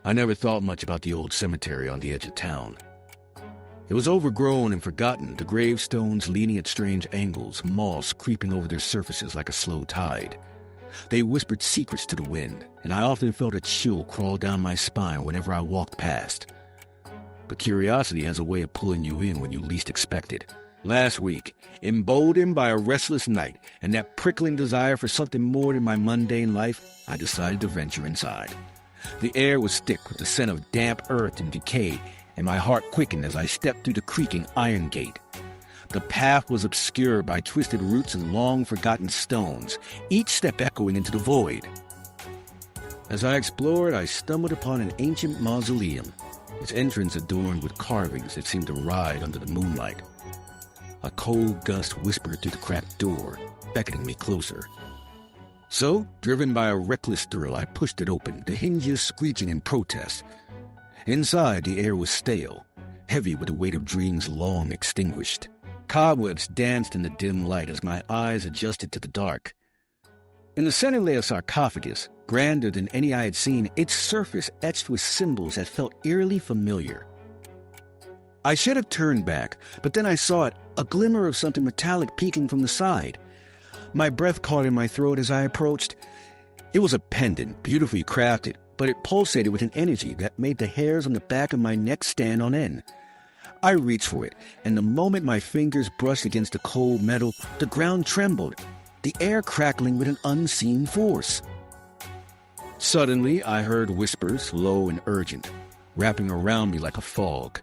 I never thought much about the old cemetery on the edge of town. It was overgrown and forgotten, the gravestones leaning at strange angles, moss creeping over their surfaces like a slow tide. They whispered secrets to the wind, and I often felt a chill crawl down my spine whenever I walked past. But curiosity has a way of pulling you in when you least expect it. Last week, emboldened by a restless night and that prickling desire for something more than my mundane life, I decided to venture inside. The air was thick with the scent of damp earth and decay, and my heart quickened as I stepped through the creaking iron gate. The path was obscured by twisted roots and long-forgotten stones, each step echoing into the void. As I explored, I stumbled upon an ancient mausoleum, its entrance adorned with carvings that seemed to ride under the moonlight. A cold gust whispered through the cracked door, beckoning me closer. So, driven by a reckless thrill, I pushed it open, the hinges screeching in protest. Inside, the air was stale, heavy with the weight of dreams long extinguished. Cobwebs danced in the dim light as my eyes adjusted to the dark. In the center lay a sarcophagus, grander than any I had seen, its surface etched with symbols that felt eerily familiar. I should have turned back, but then I saw it, a glimmer of something metallic peeking from the side. My breath caught in my throat as I approached. It was a pendant, beautifully crafted, but it pulsated with an energy that made the hairs on the back of my neck stand on end. I reached for it, and the moment my fingers brushed against the cold metal, the ground trembled, the air crackling with an unseen force. Suddenly, I heard whispers, low and urgent, wrapping around me like a fog.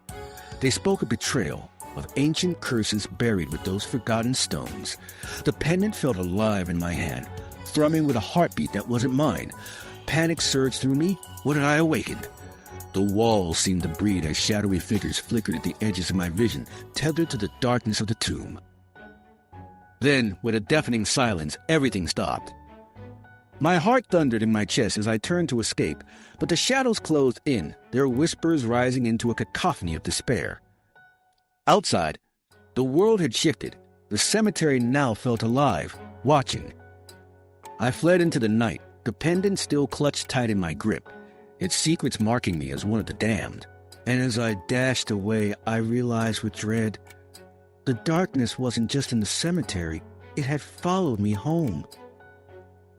They spoke of betrayal, of ancient curses buried with those forgotten stones. The pendant felt alive in my hand, thrumming with a heartbeat that wasn't mine. Panic surged through me. What had I awakened? The walls seemed to breathe as shadowy figures flickered at the edges of my vision, tethered to the darkness of the tomb. Then, with a deafening silence, everything stopped. My heart thundered in my chest as I turned to escape, but the shadows closed in, their whispers rising into a cacophony of despair. Outside, the world had shifted. The cemetery now felt alive, watching. I fled into the night, the pendant still clutched tight in my grip, its secrets marking me as one of the damned. And as I dashed away, I realized with dread, the darkness wasn't just in the cemetery, it had followed me home.